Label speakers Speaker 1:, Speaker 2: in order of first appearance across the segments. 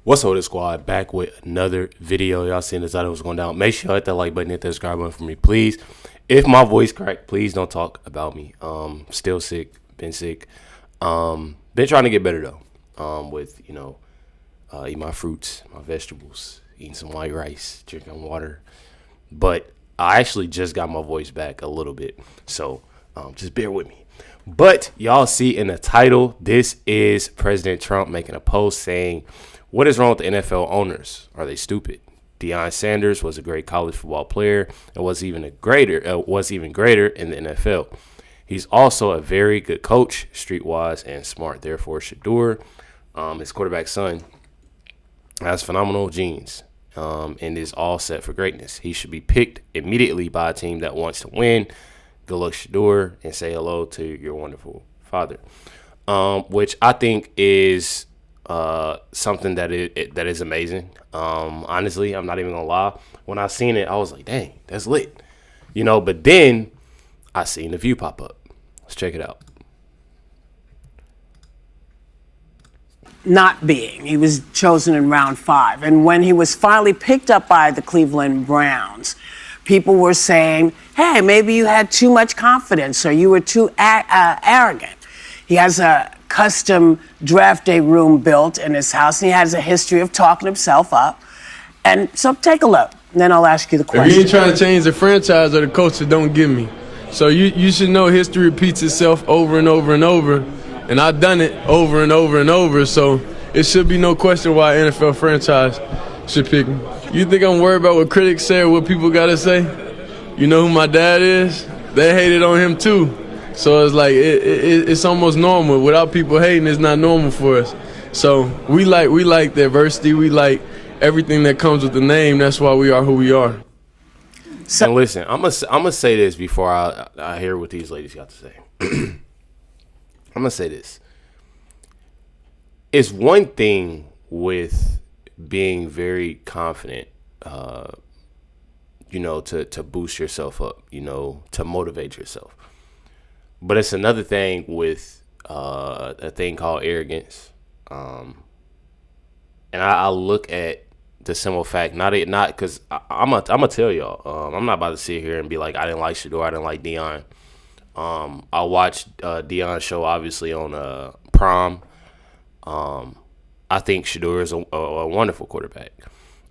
Speaker 1: What's up, the squad? Back with another video. Y'all seen this title was going down. Make sure you hit that like button, hit that subscribe button for me, please. If my voice cracked, please don't talk about me. Still sick, been sick. Been trying to get better though. With eat my fruits, my vegetables, eating some white rice, drinking water. But I actually just got my voice back a little bit, so just bear with me. But y'all see in the title, this is President Trump making a post saying, "What is wrong with the NFL owners? Are they stupid? Deion Sanders was a great college football player and was even greater in the NFL. He's also a very good coach, streetwise and smart. Therefore, Shedeur, his quarterback's son, has phenomenal genes and is all set for greatness. He should be picked immediately by a team that wants to win. Good luck, Shedeur, and say hello to your wonderful father," which I think is something that is amazing. Honestly, I'm not even gonna lie. When I seen it, I was like, "Dang, that's lit," But then I seen the view pop up. Let's check it out.
Speaker 2: Not being. He was chosen in round 5. And when he was finally picked up by the Cleveland Browns, people were saying, hey, maybe you had too much confidence or you were too arrogant. He has a custom draft day room built in his house, and he has a history of talking himself up. And so take a look, and then I'll ask you the question.
Speaker 3: If you ain't trying to change the franchise or the coach, don't give me. So you should know history repeats itself over and over and over. And I've done it over and over and over, so it should be no question why an NFL franchise should pick me. You think I'm worried about what critics say or what people got to say? You know who my dad is? They hated on him too. So it's like it's almost normal. Without people hating, it's not normal for us. So we like diversity. We like everything that comes with the name. That's why we are who we are.
Speaker 1: So, and listen, I'm gonna say this before I hear what these ladies got to say. I'm going to say this. It's one thing with being very confident, to boost yourself up, to motivate yourself. But it's another thing with a thing called arrogance. And I look at the simple fact, not because I'm going to tell y'all, I'm not about to sit here and be like, I didn't like Shedeur, I didn't like Deion. I watched Deion's show, obviously, on Prime. I think Shedeur is a wonderful quarterback.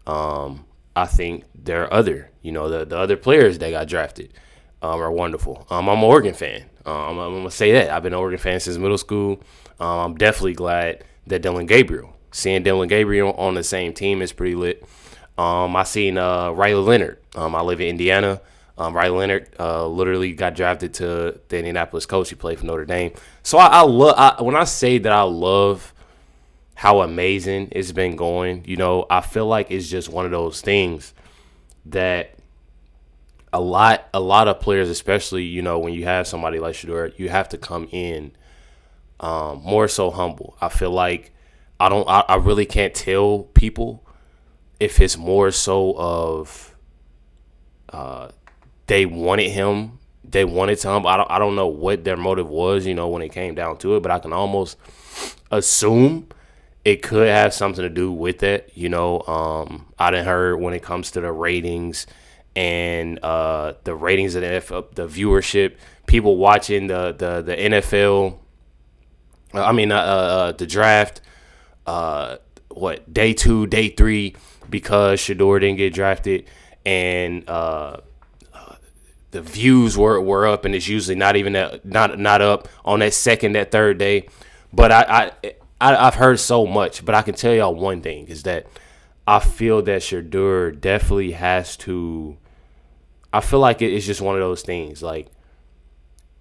Speaker 1: I think there are other, the other players that got drafted are wonderful. I'm an Oregon fan. I'm going to say that. I've been an Oregon fan since middle school. I'm definitely glad that seeing Dylan Gabriel on the same team is pretty lit. I seen Riley Leonard. I live in Indiana. Riley Leonard literally got drafted to the Indianapolis Colts. He played for Notre Dame. So when I say that I love how amazing it's been going, I feel like it's just one of those things that a lot of players, especially, when you have somebody like Shedeur, you have to come in more so humble. I feel like I really can't tell people if it's more so of they wanted him. I don't know what their motive was, when it came down to it, but I can almost assume it could have something to do with that. I done heard when it comes to the ratings and the ratings of the NFL, the viewership, people watching the NFL. The draft. Day 2, day 3, because Shedeur didn't get drafted, and the views were up, and it's usually not even not up on that second, that third day. But I've heard so much, but I can tell y'all one thing is that I feel that Shedeur definitely has to. I feel like it's just one of those things. Like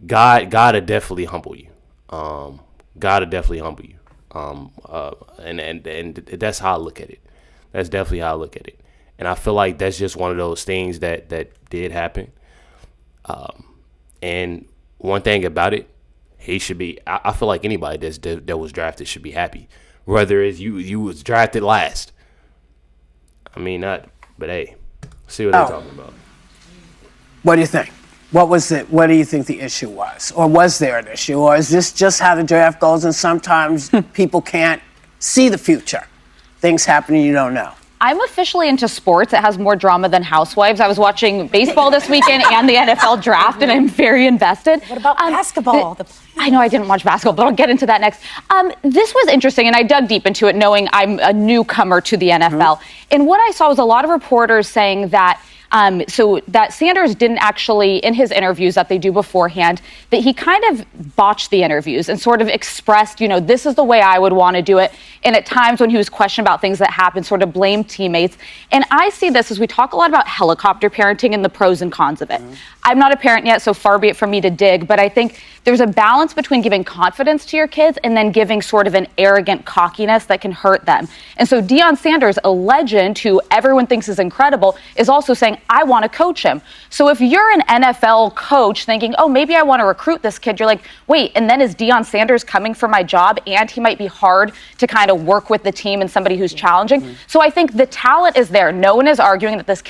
Speaker 1: God to definitely humble you. God to definitely humble you. And that's how I look at it. That's definitely how I look at it. And I feel like that's just one of those things that did happen. And one thing about it, he should be. I feel like anybody that was drafted should be happy, whether it's you was drafted last. I mean, not, but hey, see what they're talking about.
Speaker 2: What do you think? What was it? What do you think the issue was? Or was there an issue? Or is this just how the draft goes and sometimes people can't see the future? things happen and you don't know?
Speaker 4: I'm officially into sports. It has more drama than Housewives. I was watching baseball this weekend and the NFL draft, and I'm very invested.
Speaker 5: What about basketball?
Speaker 4: I know I didn't watch basketball, but I'll get into that next. This was interesting, and I dug deep into it, knowing I'm a newcomer to the NFL. And what I saw was a lot of reporters saying that so that Sanders didn't actually, in his interviews that they do beforehand, that he kind of botched the interviews and sort of expressed, this is the way I would want to do it. And at times when he was questioned about things that happened, sort of blamed teammates. And I see this as we talk a lot about helicopter parenting and the pros and cons of it. I'm not a parent yet, so far be it from me to dig, but I think there's a balance between giving confidence to your kids and then giving sort of an arrogant cockiness that can hurt them. And so Deion Sanders, a legend who everyone thinks is incredible, is also saying, I want to coach him. So if you're an NFL coach thinking, oh, maybe I want to recruit this kid, you're like, wait, and then is Deion Sanders coming for my job? And he might be hard to kind of work with the team and somebody who's challenging. So I think the talent is there. No one is arguing that this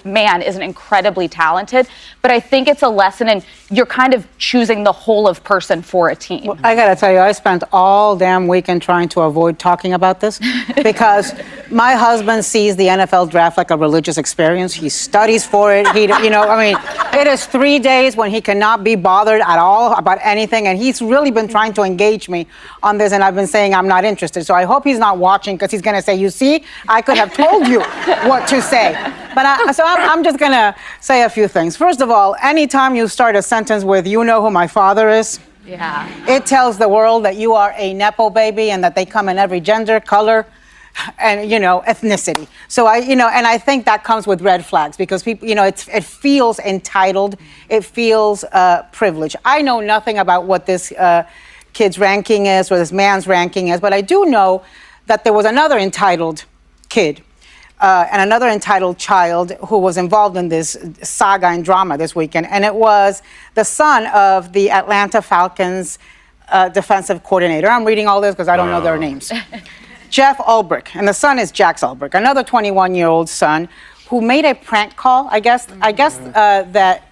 Speaker 4: man isn't incredibly talented, but I think it's a lesson in you're kind of choosing the whole of person for a team.
Speaker 6: Well, I gotta tell you, I spent all damn weekend trying to avoid talking about this because my husband sees the NFL draft like a religious experience. He studies for it. It is 3 days when he cannot be bothered at all about anything, and he's really been trying to engage me on this, and I've been saying I'm not interested. So I hope he's not watching because he's gonna say, you see, I could have told you what to say. But I'm just gonna say a few things. First of all, anytime you start a sentence with, you know who my father is, it tells the world that you are a Nepo baby and that they come in every gender, color, and ethnicity. So I think that comes with red flags because people, it feels entitled, it feels privileged. I know nothing about what this kid's ranking is or this man's ranking is, but I do know that there was another entitled kid and another entitled child who was involved in this saga and drama this weekend, and it was the son of the Atlanta Falcons defensive coordinator. I'm reading all this because I don't know their names. Jeff Ulbrich, and the son is Jax Ulbrich, another 21-year-old son who made a prank call. I guess that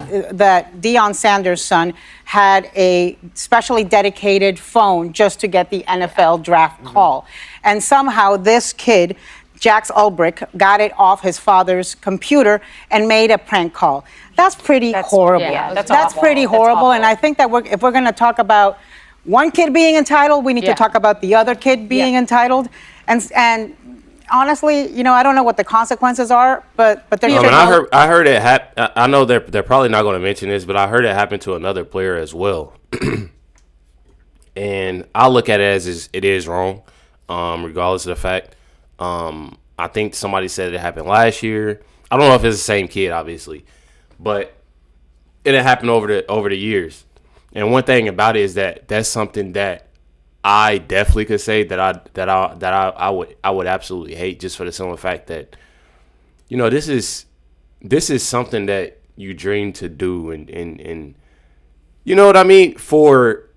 Speaker 6: Deion Sanders' son had a specially dedicated phone just to get the NFL draft call, and somehow this kid, Jax Ulbrich, got it off his father's computer and made a prank call. That's pretty horrible.
Speaker 4: Yeah,
Speaker 6: that's pretty horrible. And I think that if we're going to talk about one kid being entitled, we need to talk about the other kid being entitled. And honestly, I don't know what the consequences are, but there should be.
Speaker 1: I heard it happen. I know they're probably not going to mention this, but I heard it happen to another player as well. And I look at it as it is wrong, regardless of the fact. I think somebody said it happened last year. I don't know if it's the same kid, obviously, but it had happened over the years. And one thing about it is that that's something that I definitely could say that I would absolutely hate, just for the simple fact that this is something that you dream to do, and you know what I mean, for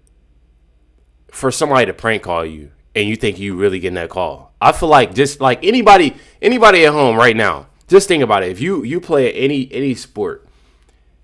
Speaker 1: somebody to prank call you and you think you really getting that call. I feel like just like anybody at home right now, just think about it. If you play any sport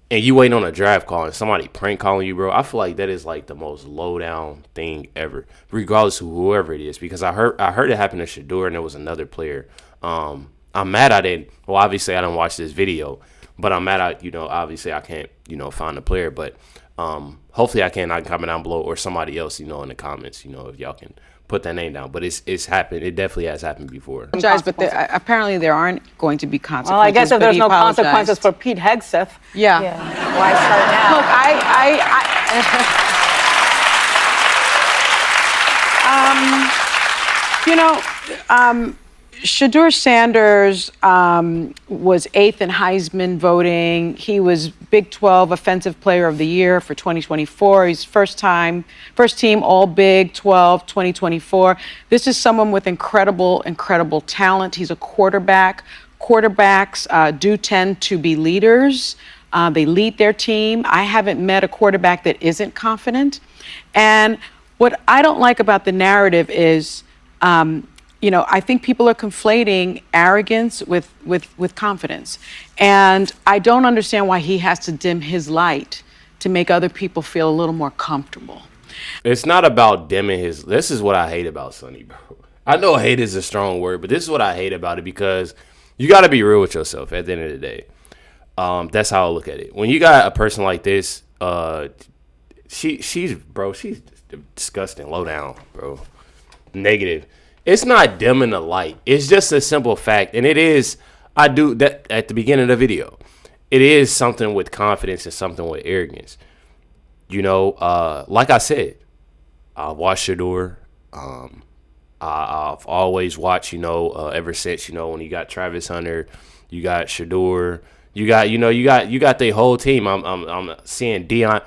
Speaker 1: and you waiting on a draft call and somebody prank calling you, bro, I feel like that is like the most low down thing ever, regardless of whoever it is. Because I heard it happen to Shedeur, and there was another player. I'm mad I didn't. Well, obviously I didn't watch this video, but I'm mad I obviously I can't find the player, but hopefully I can comment down below, or somebody else in the comments, if y'all can put that name down. But it's happened. It definitely has happened before.
Speaker 7: But apparently there aren't going to be consequences.
Speaker 6: Well, I guess if there's no consequences for Pete Hegseth.
Speaker 7: Yeah.
Speaker 5: Why start now?
Speaker 7: Look, Shedeur Sanders was 8th in Heisman voting. He was Big 12 Offensive Player of the Year for 2024. He's first team All Big 12 2024. This is someone with incredible talent. He's a quarterback. Quarterbacks do tend to be leaders. They lead their team. I haven't met a quarterback that isn't confident. And what I don't like about the narrative is, I think people are conflating arrogance with confidence. And I don't understand why he has to dim his light to make other people feel a little more comfortable.
Speaker 1: It's not about dimming his. This is what I hate about Sonny, bro. I know hate is a strong word, but this is what I hate about it, because you got to be real with yourself at the end of the day. That's how I look at it. When you got a person like this, she's disgusting, low down, bro. Negative. It's not dimming the light. It's just a simple fact. And it is, I do that at the beginning of the video. It is something with confidence and something with arrogance. You know, like I said, I watched Shedeur. I've always watched, ever since, when you got Travis Hunter, you got Shedeur, you got the whole team. I'm seeing Dion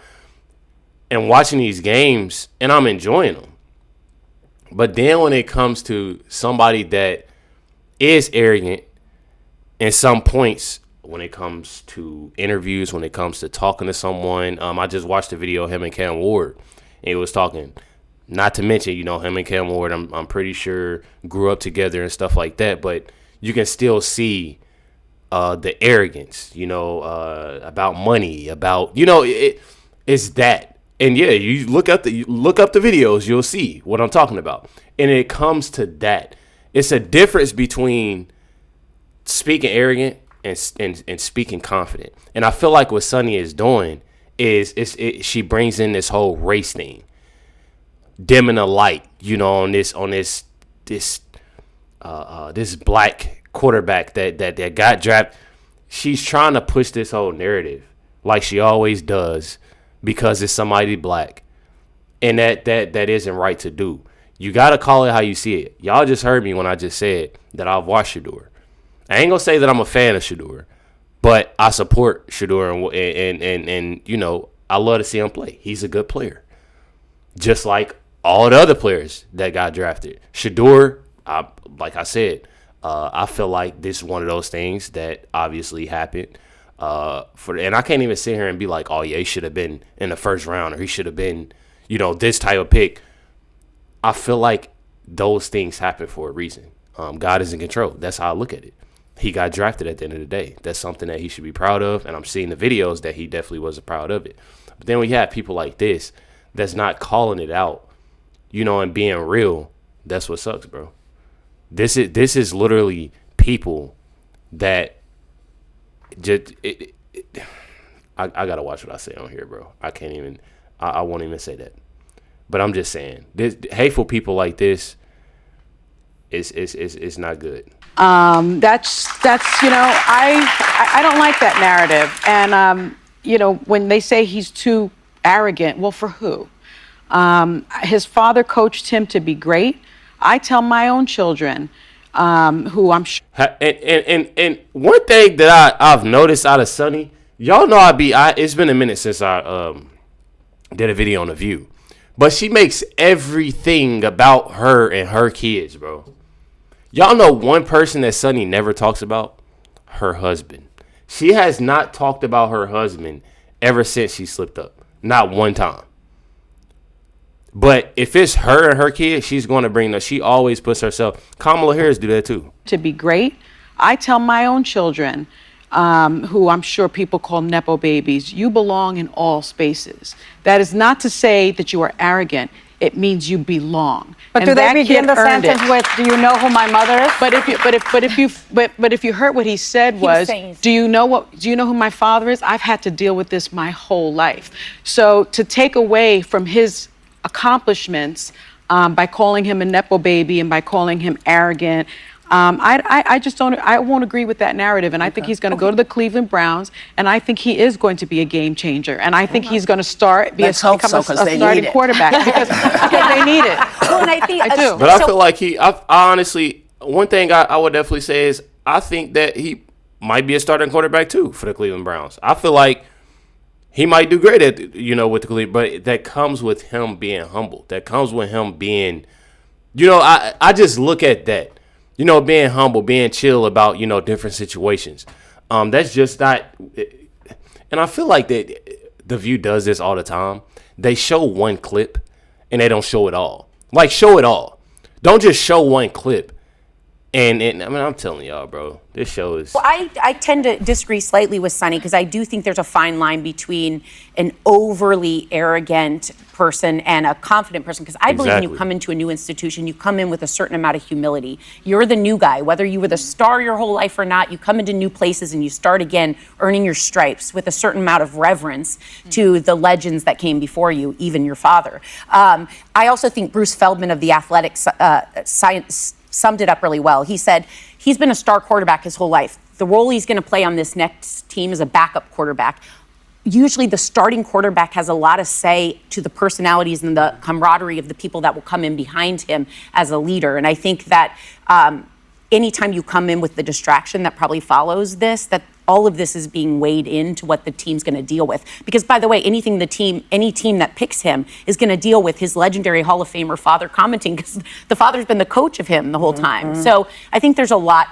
Speaker 1: and watching these games, and I'm enjoying them. But then when it comes to somebody that is arrogant in some points, when it comes to interviews, when it comes to talking to someone, I just watched a video of him and Cam Ward, and he was talking. Not to mention, him and Cam Ward, I'm pretty sure grew up together and stuff like that. But you can still see the arrogance, about money, about it's that. And yeah, you look up the videos, you'll see what I'm talking about. And it comes to that. It's a difference between speaking arrogant and speaking confident. And I feel like what Sunny is doing is she brings in this whole race thing, dimming the light, on this black quarterback that got drafted. She's trying to push this whole narrative like she always does, because it's somebody black, and that isn't right to do. You got to call it how you see it. Y'all just heard me when I just said that I've watched Shedeur. I ain't gonna say that I'm a fan of Shedeur, but I support Shedeur, and I love to see him play. He's a good player, just like all the other players that got drafted. Shedeur, like I said, I feel like this is one of those things that obviously happened. And I can't even sit here and be like, oh yeah, he should have been in the first round, or he should have been, this type of pick. I feel like those things happen for a reason. God is in control. That's how I look at it. He got drafted at the end of the day. That's something that he should be proud of. And I'm seeing the videos that he definitely wasn't proud of it. But then we have people like this that's not calling it out, and being real. That's what sucks, bro. This is literally people that just I gotta watch what I say on here, bro. I can't even. I won't even say that. But I'm just saying, this hateful people like this is not good.
Speaker 7: That's I don't like that narrative. And when they say he's too arrogant, well, for who? His father coached him to be great. I tell my own children, who I'm sure.
Speaker 1: And one thing that I've noticed out of Sunny, y'all know it's been a minute since I did a video on The View, but she makes everything about her and her kids, bro. Y'all know one person that Sunny never talks about? Her husband. She has not talked about her husband ever since she slipped up. Not one time. But if it's her and her kid, she's going to bring them. She always puts herself. Kamala Harris do that too.
Speaker 7: To be great. I tell my own children, who I'm sure people call Nepo babies, you belong in all spaces. That is not to say that you are arrogant. It means you belong.
Speaker 6: But
Speaker 7: and
Speaker 6: do they
Speaker 7: that
Speaker 6: begin
Speaker 7: kid
Speaker 6: the
Speaker 7: earned
Speaker 6: sentence
Speaker 7: it.
Speaker 6: with, "Do you know who my mother is"?
Speaker 7: But if you heard what he said was, do you know who my father is? I've had to deal with this my whole life. So to take away from his accomplishments by calling him a Nepo baby and by calling him arrogant, I just don't. I won't agree with that narrative, and I think he's going to go to the Cleveland Browns, and I think he is going to be a game changer, and I think he's going to become a starting quarterback because they need it.
Speaker 5: Well, and I think
Speaker 7: I do.
Speaker 1: But I feel like I honestly, one thing I would definitely say is I think that he might be a starting quarterback too for the Cleveland Browns. I feel like he might do great at with the Cleveland, but that comes with him being humble. That comes with him being, I just look at that. Being humble, being chill about, different situations. That's just not, and I feel like that The View does this all the time. They show one clip and they don't show it all. Like, show it all. Don't just show one clip And I mean, I'm telling y'all, bro, this show is.
Speaker 8: Well, I tend to disagree slightly with Sonny because I do think there's a fine line between an overly arrogant person and a confident person. Because I believe when you come into a new institution, you come in with a certain amount of humility. You're the new guy, whether you were the star your whole life or not. You come into new places and you start again, earning your stripes with a certain amount of reverence to the legends that came before you, even your father. I also think Bruce Feldman of The Athletic science summed it up really well. He said he's been a star quarterback his whole life. The role he's going to play on this next team is a backup quarterback. Usually the starting quarterback has a lot of say to the personalities and the camaraderie of the people that will come in behind him as a leader. And I think that anytime you come in with the distraction that probably follows this, that all of this is being weighed into what the team's going to deal with. Because, by the way, any team that picks him is going to deal with his legendary Hall of Famer father commenting, because the father's been the coach of him the whole time. So I think there's a lot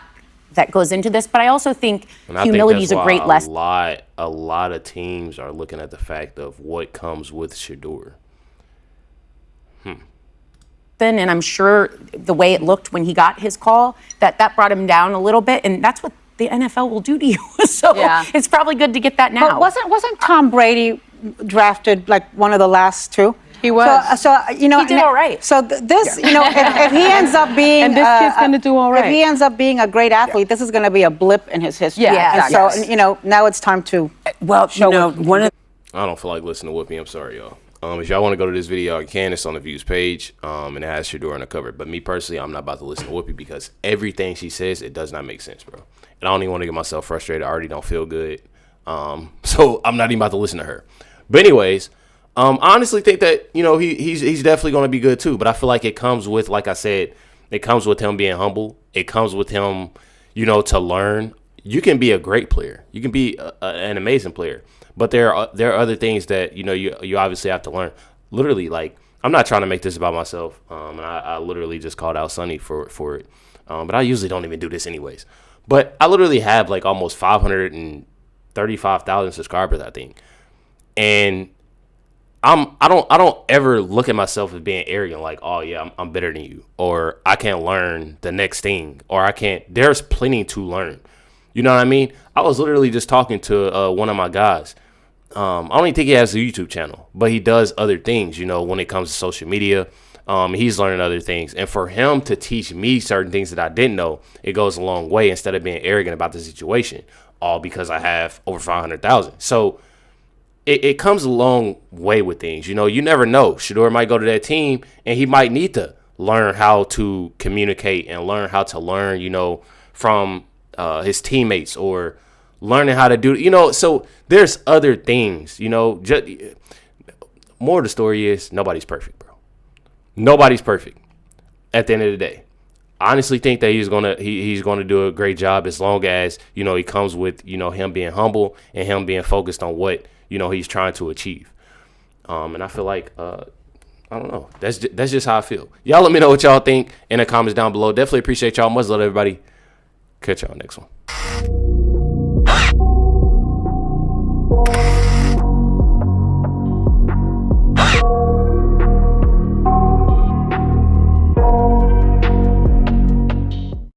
Speaker 8: that goes into this, but I also think humility is a great lesson.
Speaker 1: A lot of teams are looking at the fact of what comes with Shedeur.
Speaker 8: And I'm sure the way it looked when he got his call, that brought him down a little bit, and that's what the NFL will do to you. So it's probably good to get that now.
Speaker 6: But wasn't Tom Brady drafted like one of the last two?
Speaker 7: He was.
Speaker 6: So you know,
Speaker 8: he did all right.
Speaker 6: So this, you know, if he ends up being,
Speaker 7: and this kid's going to do all right.
Speaker 6: If he ends up being a great athlete, this is going to be a blip in his history.
Speaker 7: Yeah,
Speaker 6: exactly. So you know, now it's time to.
Speaker 2: Well, you know, one of.
Speaker 1: I don't feel like listening to Whoopi. I'm sorry, y'all. If y'all want to go to this video, you can. It's on the views page, and it has Shedeur on the cover. But me personally, I'm not about to listen to Whoopi because everything she says, it does not make sense, bro. And I don't even want to get myself frustrated. I already don't feel good. So I'm not even about to listen to her. But anyways, I honestly think that, you know, he's definitely going to be good too. But I feel like it comes with, like I said, it comes with him being humble. It comes with him, you know, to learn. You can be a great player. You can be an amazing player. But there are other things that, you know, you obviously have to learn. Literally, like, I'm not trying to make this about myself. And I literally just called out Sonny for it. But I usually don't even do this anyways. But I literally have like almost 535,000 subscribers, I think. And I don't ever look at myself as being arrogant, like, oh yeah, I'm better than you, or I can't learn the next thing, or I can't. There's plenty to learn. You know what I mean? I was literally just talking to one of my guys. I don't even think he has a YouTube channel, but he does other things, you know, when it comes to social media. He's learning other things. And for him to teach me certain things that I didn't know, it goes a long way instead of being arrogant about the situation, all because I have over 500,000. So it comes a long way with things. You know, you never know. Shedeur might go to that team and he might need to learn how to communicate and learn how to learn, you know, from his teammates, or learning how to do, you know. So there's other things, you know. More of the story is nobody's perfect, bro. Nobody's perfect at the end of the day. I honestly think that he's gonna do a great job as long as, you know, he comes with, you know, him being humble and him being focused on what, you know, he's trying to achieve. And I feel like I don't know. That's just how I feel. Y'all let me know what y'all think in the comments down below. Definitely appreciate y'all. Much love, everybody. Catch y'all next one.